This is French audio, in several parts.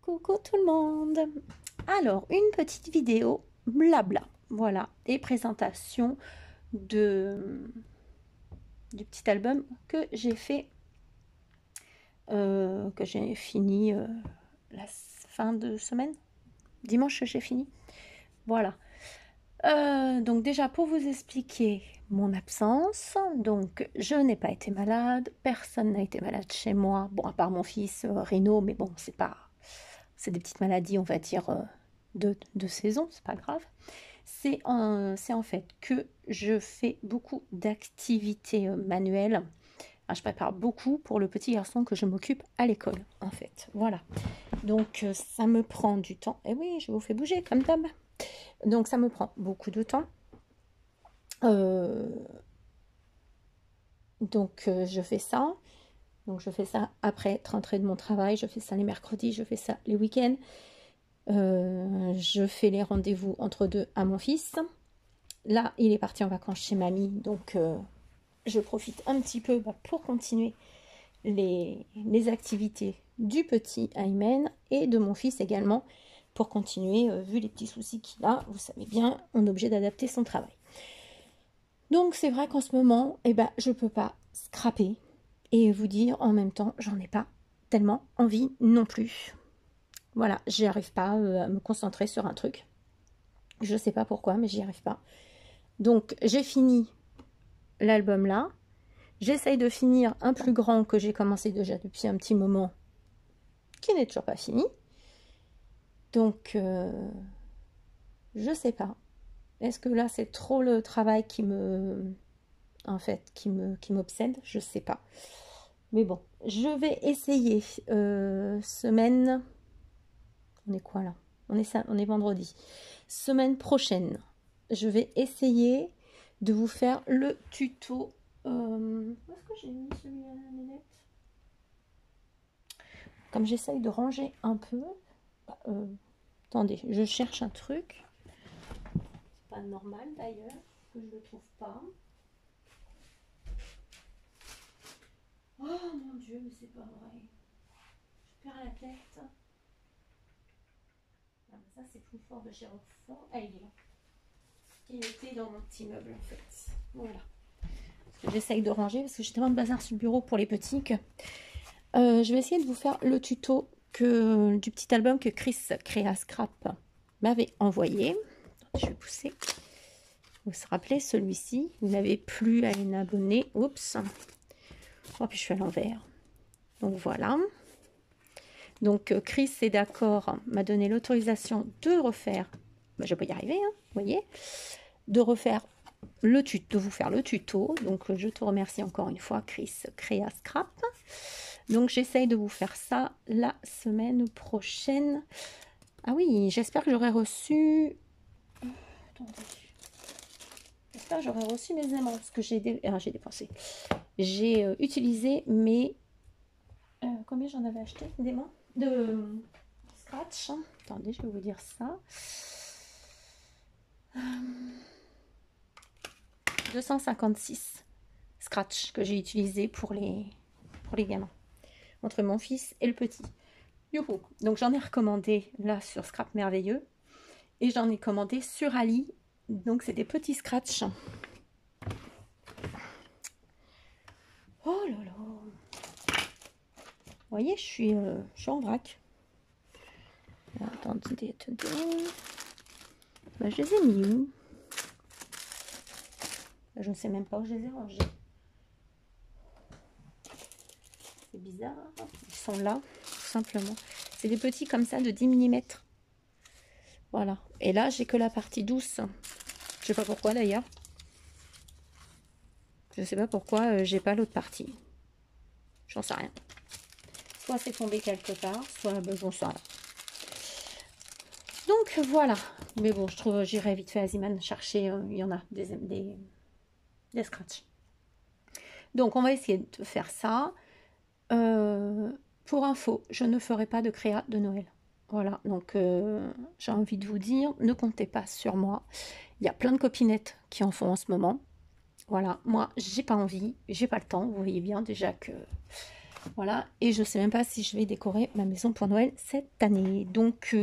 Coucou tout le monde. Alors, une petite vidéo blabla, voilà, et présentation du petit album que j'ai fait, que j'ai fini la fin de semaine. Dimanche, j'ai fini. Voilà. Donc déjà, pour vous expliquer mon absence, donc je n'ai pas été malade, personne n'a été malade chez moi, bon, à part mon fils Rino, mais bon, c'est des petites maladies, on va dire, de saison, c'est pas grave. C'est en fait que je fais beaucoup d'activités manuelles. Je prépare beaucoup pour le petit garçon que je m'occupe à l'école, en fait. Voilà. Donc, ça me prend du temps. Et oui, je vous fais bouger, comme d'hab. Donc, ça me prend beaucoup de temps. Je fais ça. Donc, je fais ça après être rentrée de mon travail. Je fais ça les mercredis, je fais ça les week-ends. Je fais les rendez-vous entre deux à mon fils. Là, il est parti en vacances chez mamie, donc je profite un petit peu pour continuer les activités du petit Aymen et de mon fils également, pour continuer, vu les petits soucis qu'il a, vous savez bien, on est obligé d'adapter son travail. Donc c'est vrai qu'en ce moment, je peux pas scraper et vous dire en même temps, j'en ai pas tellement envie non plus. Voilà, j'y arrive pas à me concentrer sur un truc. Je sais pas pourquoi, mais j'y arrive pas. Donc, j'ai fini l'album là. J'essaye de finir un plus grand que j'ai commencé déjà depuis un petit moment, qui n'est toujours pas fini. Donc, je sais pas. Est-ce que là, c'est trop le travail qui m'obsède? Je sais pas. Mais bon, je vais essayer semaine... On est quoi là? On est vendredi. Semaine prochaine, je vais essayer de vous faire le tuto. Où est-ce que j'ai mis celui-là, Nénette? Comme j'essaye de ranger un peu. Attendez, je cherche un truc. C'est pas normal d'ailleurs, que je ne le trouve pas. Oh mon Dieu, mais c'est pas vrai. Je perds la tête. Ça, c'est plus fort de chez Roquefort. Ah, il est là. Il était dans mon petit meuble, en fait. Voilà. J'essaye de ranger parce que j'ai tellement de bazar sur le bureau pour les petits que... je vais essayer de vous faire le tuto du petit album que Chris Créa Scrap m'avait envoyé. Je vais pousser. Vous vous rappelez, celui-ci, vous n'avez plus à une abonnée. Oups. Oh, puis je suis à l'envers. Donc, voilà. Donc, Chris est d'accord, m'a donné l'autorisation de refaire, je peux y arriver, hein, vous voyez, de refaire le tuto, de vous faire le tuto. Donc, je te remercie encore une fois, Chris Créa Scrap. Donc, j'essaye de vous faire ça la semaine prochaine. Ah oui, j'espère que j'aurai reçu... Attendez. J'espère que j'aurai reçu mes aimants, parce que j'ai dépensé. J'ai utilisé mes... combien j'en avais acheté d'aimants? De scratch. Attendez, je vais vous dire ça. 256 scratch que j'ai utilisé pour les gamins, entre mon fils et le petit. Youhou. Donc j'en ai recommandé là sur Scrap Merveilleux et j'en ai commandé sur Ali. Donc c'est des petits scratch. Oh là là. Vous voyez, je suis en vrac. Attendez. Je les ai mis où? Je ne sais même pas où je les ai rangés. C'est bizarre. Ils sont là, tout simplement. C'est des petits comme ça de 10 mm. Voilà. Et là, j'ai que la partie douce. Je sais pas pourquoi d'ailleurs. Je sais pas pourquoi j'ai pas l'autre partie. J'en sais rien. Soit c'est tombé quelque part, soit j'en sais rien. Donc voilà. Mais bon, je trouve j'irai vite fait à Ziman chercher. Il y en a des scratchs. Donc on va essayer de faire ça. Pour info, je ne ferai pas de créa de Noël. Voilà, donc j'ai envie de vous dire, ne comptez pas sur moi. Il y a plein de copinettes qui en font en ce moment. Voilà, moi j'ai pas envie, j'ai pas le temps. Vous voyez bien déjà que Voilà, et je sais même pas si je vais décorer ma maison pour Noël cette année. Donc,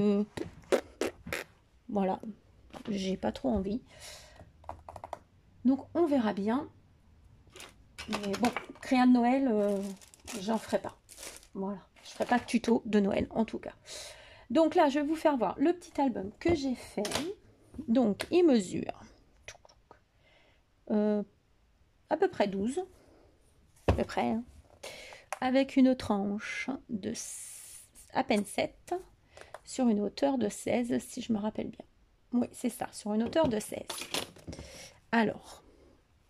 voilà, j'ai pas trop envie. Donc, on verra bien. Mais bon, créa de Noël, j'en ferai pas. Voilà, je ferai pas de tuto de Noël en tout cas. Donc là, je vais vous faire voir le petit album que j'ai fait. Donc, il mesure à peu près 12, à peu près, hein, avec une tranche de à peine 7 sur une hauteur de 16, si je me rappelle bien. Oui, c'est ça, sur une hauteur de 16. Alors,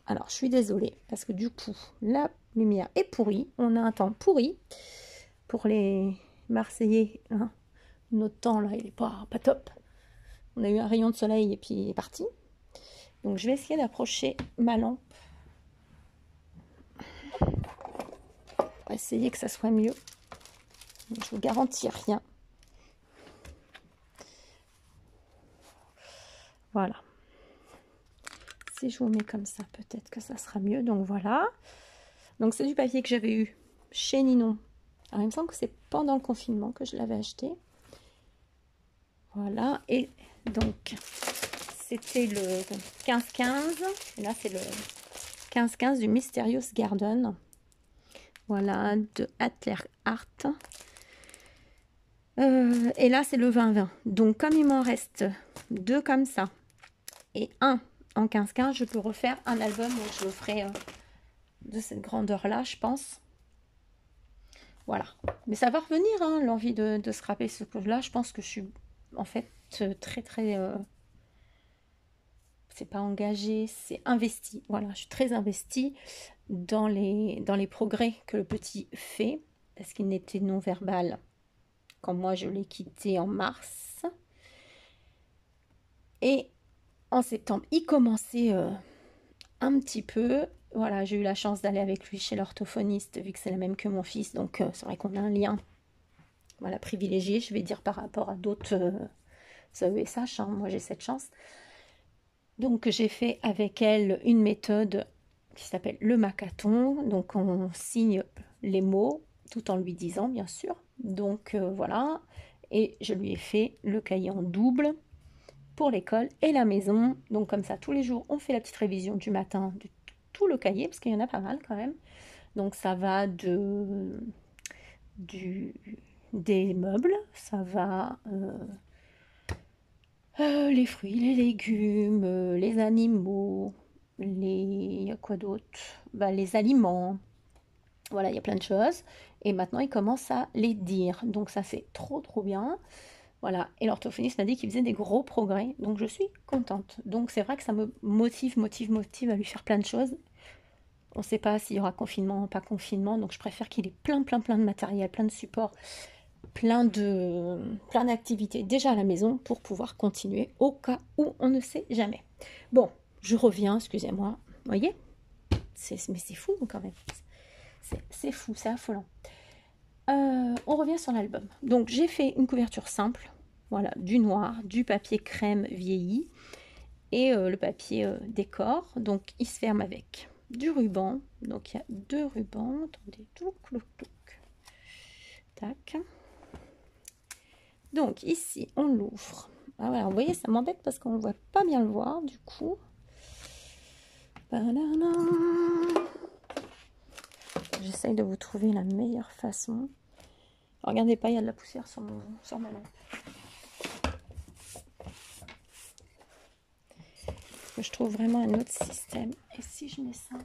je suis désolée, parce que du coup, la lumière est pourrie. On a un temps pourri pour les Marseillais. Hein. Notre temps, là, il n'est pas top. On a eu un rayon de soleil et puis il est parti. Donc, je vais essayer d'approcher ma lampe. On va essayer que ça soit mieux. Je vous garantis rien. Voilà. Si je vous mets comme ça, peut-être que ça sera mieux. Donc, voilà. Donc, c'est du papier que j'avais eu chez Ninon. Alors, il me semble que c'est pendant le confinement que je l'avais acheté. Voilà. Et donc, c'était le 15-15. Et là, c'est le 15-15 du Mysterious Garden. Voilà, de Adler Art. Et là, c'est le 20-20. Donc, comme il m'en reste 2 comme ça et 1 en 15-15, je peux refaire un album où je le ferai de cette grandeur-là, je pense. Voilà. Mais ça va revenir, hein, l'envie de scraper ce clou-là. Je pense que je suis, en fait, très... c'est pas engagé, c'est investi. Voilà, je suis très investie dans les progrès que le petit fait, parce qu'il n'était non verbal quand moi je l'ai quitté en mars. Et en septembre, il commençait un petit peu. Voilà, j'ai eu la chance d'aller avec lui chez l'orthophoniste, vu que c'est la même que mon fils. Donc, c'est vrai qu'on a un lien, voilà, privilégié, je vais dire, par rapport à d'autres AESH. Hein, moi, j'ai cette chance. Donc, j'ai fait avec elle une méthode qui s'appelle le Makaton. Donc, on signe les mots, tout en lui disant, bien sûr. Donc, voilà. Et je lui ai fait le cahier en double pour l'école et la maison. Donc comme ça, tous les jours, on fait la petite révision du matin de tout le cahier, parce qu'il y en a pas mal quand même. Donc ça va des meubles, ça va les fruits, les légumes, les animaux, il y a quoi d'autre? Bah, les aliments. Voilà, il y a plein de choses. Et maintenant, il commence à les dire. Donc ça, c'est trop bien. Voilà, et l'orthophoniste m'a dit qu'il faisait des gros progrès, donc je suis contente. Donc c'est vrai que ça me motive à lui faire plein de choses. On ne sait pas s'il y aura confinement ou pas confinement, donc je préfère qu'il ait plein de matériel, plein de supports, plein d'activités déjà à la maison pour pouvoir continuer au cas où on ne sait jamais. Bon, je reviens, excusez-moi, vous voyez, mais c'est fou quand même, c'est fou, c'est affolant. On revient sur l'album. Donc j'ai fait une couverture simple, voilà, du noir, du papier crème vieilli et le papier décor. Donc il se ferme avec du ruban. Donc il y a 2 rubans. Attendez, tout. Tac. Donc ici on l'ouvre. Ah voilà, vous voyez, ça m'embête parce qu'on ne voit pas bien le voir du coup. J'essaye de vous trouver la meilleure façon. Regardez pas, il y a de la poussière sur ma lampe. Je trouve vraiment un autre système. Et si je mets ça,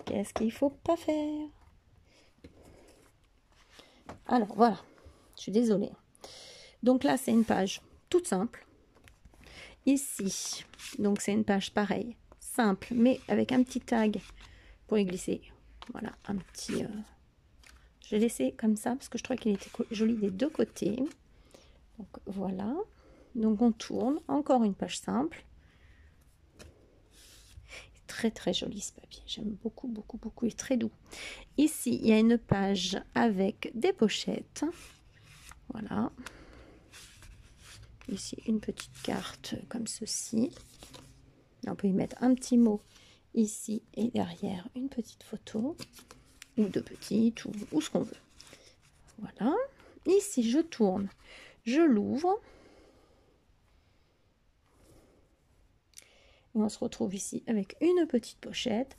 qu'est-ce qu'il faut pas faire? Alors voilà, je suis désolée. Donc là, c'est une page toute simple. Ici, donc c'est une page pareille, simple, mais avec un petit tag pour y glisser. Voilà, un petit... Je l'ai laissé comme ça parce que je trouvais qu'il était joli des 2 côtés. Donc voilà. Donc on tourne, encore une page simple. Très joli ce papier, j'aime beaucoup, il est très doux. Ici, il y a une page avec des pochettes. Voilà. Ici, une petite carte comme ceci. On peut y mettre un petit mot Ici et derrière une petite photo, ou deux petites, ou ce qu'on veut. Voilà. Ici, je tourne, je l'ouvre. Et on se retrouve ici avec une petite pochette.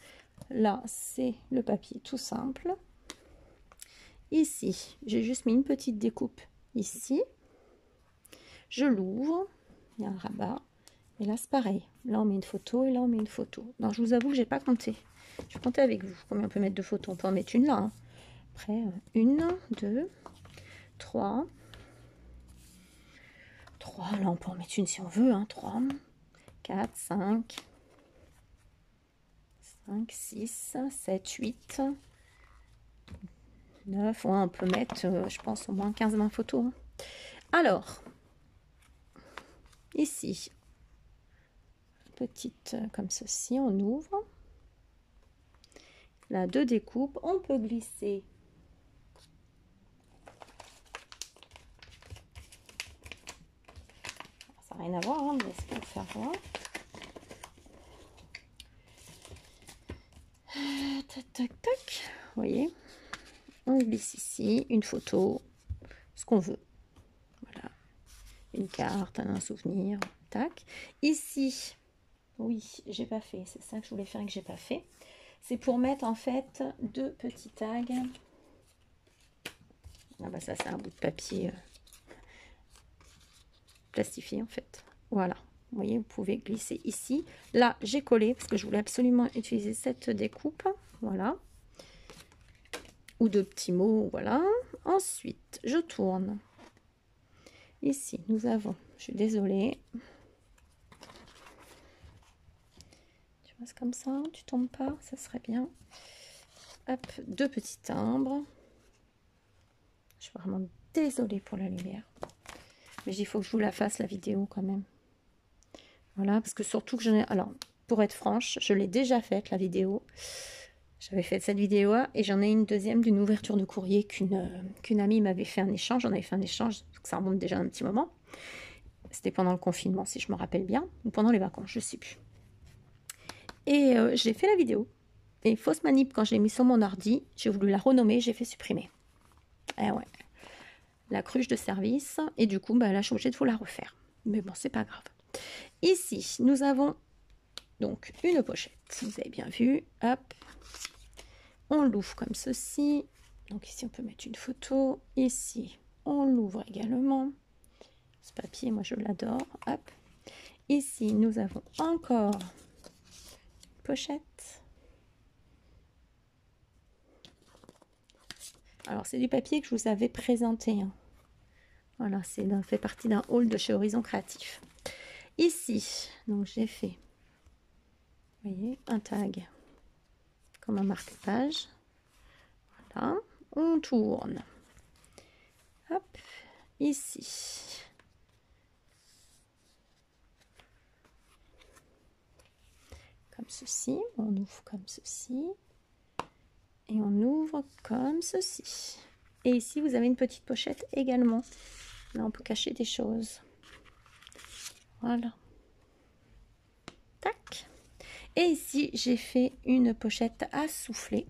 Là, c'est le papier tout simple. Ici, j'ai juste mis une petite découpe ici. Je l'ouvre, il y a un rabat. Et là, c'est pareil. Là, on met une photo et là, on met une photo. Non, je vous avoue que je n'ai pas compté. Je vais compter avec vous. Combien on peut mettre de photos? On peut en mettre une là. Hein. Après, 1, 2, 3. 3. Là, on peut en mettre une si on veut. Hein. 3, 4, 5, 6, 7, 8, 9. Ouais, on peut mettre, je pense, au moins 15-20 photos. Hein. Alors, ici, petite comme ceci, on ouvre. Là, deux découpes, on peut glisser ça n'a rien à voir, hein, mais c'est pour le faire voir. Tac, tac, tac. Vous voyez, on glisse ici une photo, ce qu'on veut. Voilà, une carte, un souvenir. Tac. Ici, oui, j'ai pas fait. C'est ça que je voulais faire et que j'ai pas fait. C'est pour mettre en fait deux petits tags. Ah bah ça c'est un bout de papier plastifié en fait. Voilà. Vous voyez, vous pouvez glisser ici. Là, j'ai collé parce que je voulais absolument utiliser cette découpe. Voilà. Ou de petits mots, voilà. Ensuite, je tourne. Ici, nous avons, je suis désolée. Tu vois, c'est comme ça, tu tombes pas, ça serait bien. Hop, deux petits timbres. Je suis vraiment désolée pour la lumière. Mais il faut que je vous la fasse, la vidéo, quand même. Voilà, parce que surtout que je n'ai... Alors, pour être franche, je l'ai déjà faite, la vidéo. J'avais fait cette vidéo-là et j'en ai une deuxième d'une ouverture de courrier qu'une amie m'avait fait un échange. On avait fait un échange, ça remonte déjà un petit moment. C'était pendant le confinement, si je me rappelle bien, ou pendant les vacances, je ne sais plus. Et j'ai fait la vidéo. Et fausse manip, quand je l'ai mis sur mon ordi, j'ai voulu la renommer, j'ai fait supprimer. Eh ouais, la cruche de service. Et du coup, bah, là, je suis obligée de vous la refaire. Mais bon, c'est pas grave. Ici, nous avons donc une pochette. Vous avez bien vu. Hop. On l'ouvre comme ceci. Donc ici, on peut mettre une photo. Ici, on l'ouvre également. Ce papier, moi, je l'adore. Hop. Ici, nous avons encore une pochette. Alors, c'est du papier que je vous avais présenté. Hein. Voilà, c'est fait partie d'un haul de chez Horizon Créatif. Ici, donc j'ai fait, vous voyez, un tag comme un marque-page. Voilà, on tourne. Hop, ici. Comme ceci, on ouvre comme ceci. Et on ouvre comme ceci. Et ici, vous avez une petite pochette également. Là, on peut cacher des choses. Voilà. Tac. Et ici, j'ai fait une pochette à souffler.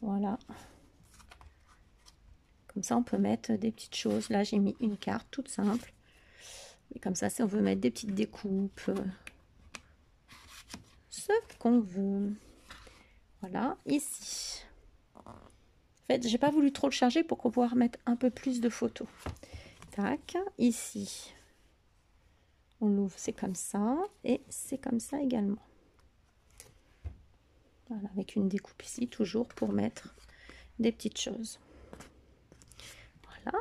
Voilà. Comme ça, on peut mettre des petites choses. Là, j'ai mis une carte toute simple. Et comme ça, si on veut mettre des petites découpes, ce qu'on veut. Voilà, ici. En fait, j'ai pas voulu trop le charger pour pouvoir mettre un peu plus de photos. Tac, ici. On l'ouvre, c'est comme ça. Et c'est comme ça également. Voilà, avec une découpe ici, toujours pour mettre des petites choses. Voilà.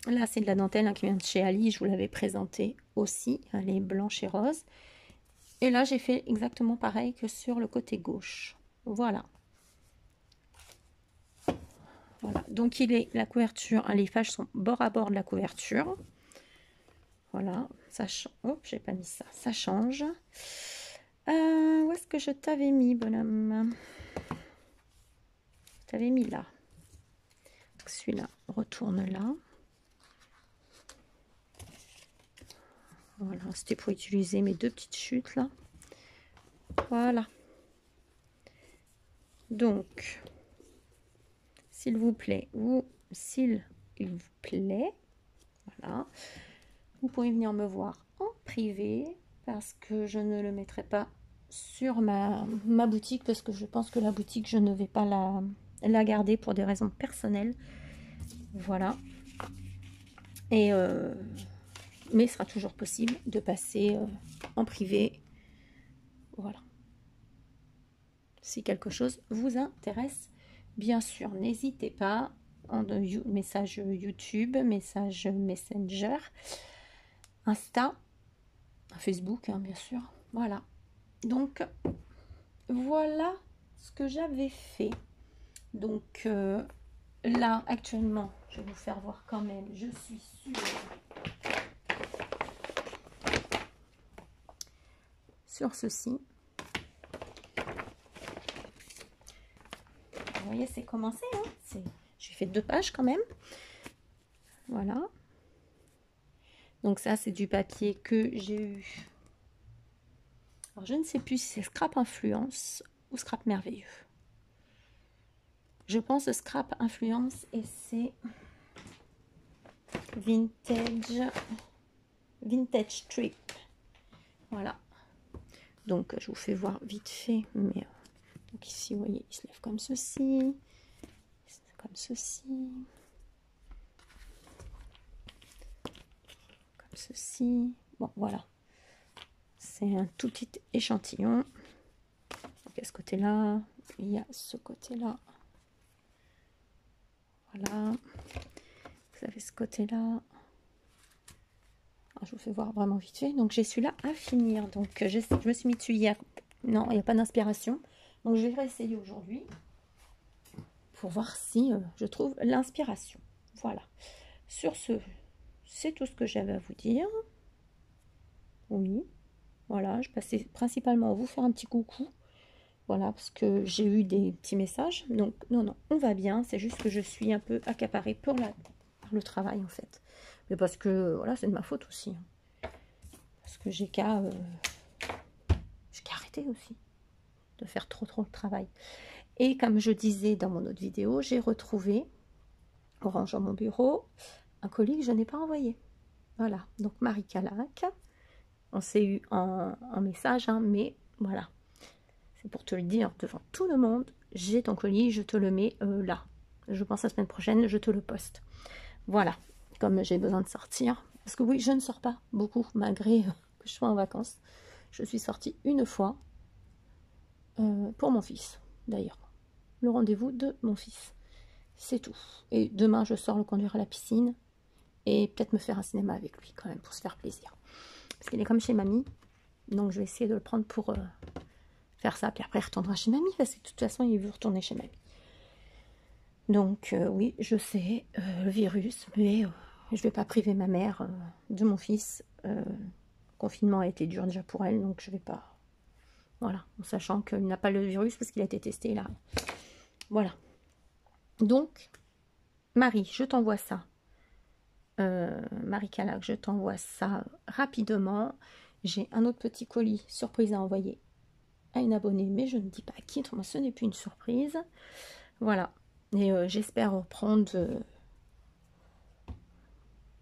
Là, c'est de la dentelle hein, qui vient de chez Ali. Je vous l'avais présenté aussi. Elle est blanche et rose. Et là, j'ai fait exactement pareil que sur le côté gauche. Voilà. Voilà. Donc, la couverture, les pages sont bord à bord de la couverture. Voilà. Ça change. Hop, j'ai pas mis ça. Ça change. Où est-ce que je t'avais mis, bonhomme? Je t'avais mis là. Celui-là, retourne là. Voilà, c'était pour utiliser mes deux petites chutes là. Voilà. Donc, s'il vous plaît, s'il vous plaît, voilà, vous pouvez venir me voir en privé parce que je ne le mettrai pas sur ma boutique parce que je pense que la boutique, je ne vais pas la garder pour des raisons personnelles. Voilà. Et mais il sera toujours possible de passer en privé. Voilà. Si quelque chose vous intéresse, bien sûr, n'hésitez pas. En message YouTube, message Messenger, Insta, Facebook, hein, bien sûr. Voilà. Donc, voilà ce que j'avais fait. Donc, là, actuellement, je vais vous faire voir quand même. Je suis sur ceci. Vous voyez, c'est commencé. Hein, j'ai fait 2 pages quand même. Voilà. Donc ça, c'est du papier que j'ai eu. Alors, je ne sais plus si c'est Scrap Influence ou Scrap Merveilleux. Je pense Scrap Influence et c'est Vintage Trip. Voilà. Donc, je vous fais voir vite fait. Mais donc ici, vous voyez, il se lève comme ceci. Comme ceci. Comme ceci. Bon, voilà. C'est un tout petit échantillon. Donc, à ce côté-là, il y a ce côté-là. Voilà. Vous avez ce côté-là. Je vous fais voir vraiment vite fait. Donc, j'ai celui-là à finir. Donc, je me suis mis dessus hier. Non, il n'y a pas d'inspiration. Donc, je vais réessayer aujourd'hui pour voir si je trouve l'inspiration. Voilà. Sur ce, c'est tout ce que j'avais à vous dire. Oui. Voilà, je passais principalement à vous faire un petit coucou. Voilà, parce que j'ai eu des petits messages. Donc, non, on va bien. C'est juste que je suis un peu accaparée par le travail, en fait. Mais parce que, voilà, c'est de ma faute aussi. Parce que j'ai qu'à arrêter aussi de faire trop de travail. Et comme je disais dans mon autre vidéo, j'ai retrouvé, en rangeant mon bureau, un colis que je n'ai pas envoyé. Voilà, donc Marie Calac. On s'est eu en message, hein, mais voilà. C'est pour te le dire devant tout le monde. J'ai ton colis, je te le mets là. Je pense la semaine prochaine, je te le poste. Voilà, comme j'ai besoin de sortir. Parce que oui, je ne sors pas beaucoup, malgré que je sois en vacances. Je suis sortie une fois pour mon fils, d'ailleurs. Le rendez-vous de mon fils. C'est tout. Et demain, je sors le conduire à la piscine. Et peut-être me faire un cinéma avec lui, quand même, pour se faire plaisir. Parce qu'il est comme chez mamie. Donc, je vais essayer de le prendre pour faire ça. Puis après, il retournera chez mamie. Parce que de toute façon, il veut retourner chez mamie. Donc, oui, je sais, le virus. Mais je ne vais pas priver ma mère de mon fils. Le confinement a été dur déjà pour elle. Donc, je ne vais pas... Voilà, en sachant qu'il n'a pas le virus parce qu'il a été testé là. Voilà. Donc, Marie, je t'envoie ça. Marie Calac, je t'envoie ça rapidement. J'ai un autre petit colis surprise à envoyer à une abonnée, mais je ne dis pas à qui, moi ce n'est plus une surprise. Voilà. Et j'espère reprendre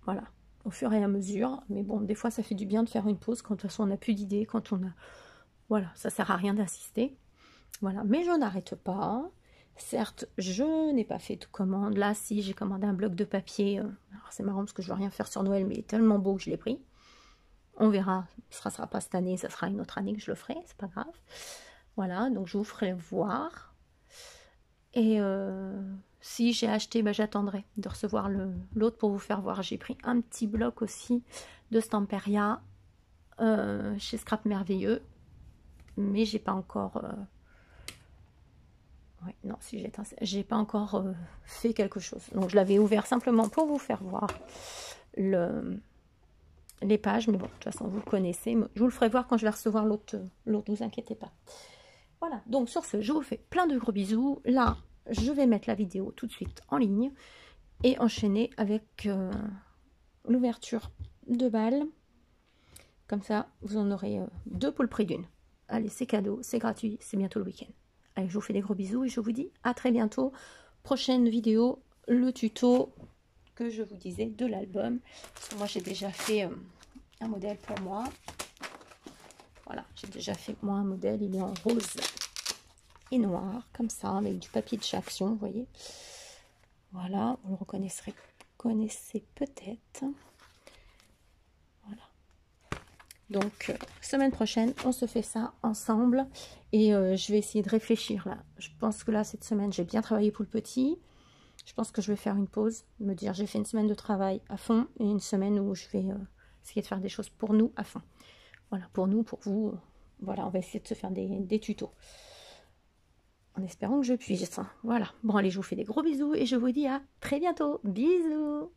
voilà, au fur et à mesure. Mais bon, des fois ça fait du bien de faire une pause quand de toute façon on n'a plus d'idées, quand on a... Voilà, ça sert à rien d'insister. Voilà, mais je n'arrête pas. Certes, je n'ai pas fait de commande. Là, si, j'ai commandé un bloc de papier. Alors, c'est marrant parce que je ne veux rien faire sur Noël, mais il est tellement beau que je l'ai pris. On verra. Ce ne sera pas cette année, ça sera une autre année que je le ferai. C'est pas grave. Voilà, donc je vous ferai voir. Et si j'ai acheté, bah, j'attendrai de recevoir l'autre pour vous faire voir. J'ai pris un petit bloc aussi de Stamperia chez Scrap Merveilleux. Mais j'ai pas encore... Ouais, non, si j'ai pas encore fait quelque chose. Donc je l'avais ouvert simplement pour vous faire voir les pages. Mais bon, de toute façon, vous le connaissez. Je vous le ferai voir quand je vais recevoir l'autre, ne vous inquiétez pas. Voilà, donc sur ce, je vous fais plein de gros bisous. Là, je vais mettre la vidéo tout de suite en ligne et enchaîner avec l'ouverture de balles. Comme ça, vous en aurez 2 pour le prix d'une. Allez, c'est cadeau, c'est gratuit, c'est bientôt le week-end. Allez, je vous fais des gros bisous et je vous dis à très bientôt. Prochaine vidéo, le tuto que je vous disais de l'album. Parce que moi, j'ai déjà fait un modèle pour moi. Voilà, j'ai déjà fait moi un modèle. Il est en rose et noir, comme ça, avec du papier de chez Action, vous voyez. Voilà, vous le connaissez peut-être. Voilà. Donc, semaine prochaine, on se fait ça ensemble. Et je vais essayer de réfléchir là. Je pense que là, cette semaine, j'ai bien travaillé pour le petit. Je pense que je vais faire une pause, me dire j'ai fait une semaine de travail à fond et une semaine où je vais essayer de faire des choses pour nous à fond. Voilà, pour nous, pour vous. Voilà, on va essayer de se faire des tutos. En espérant que je puisse. Voilà. Bon, allez, je vous fais des gros bisous et je vous dis à très bientôt. Bisous!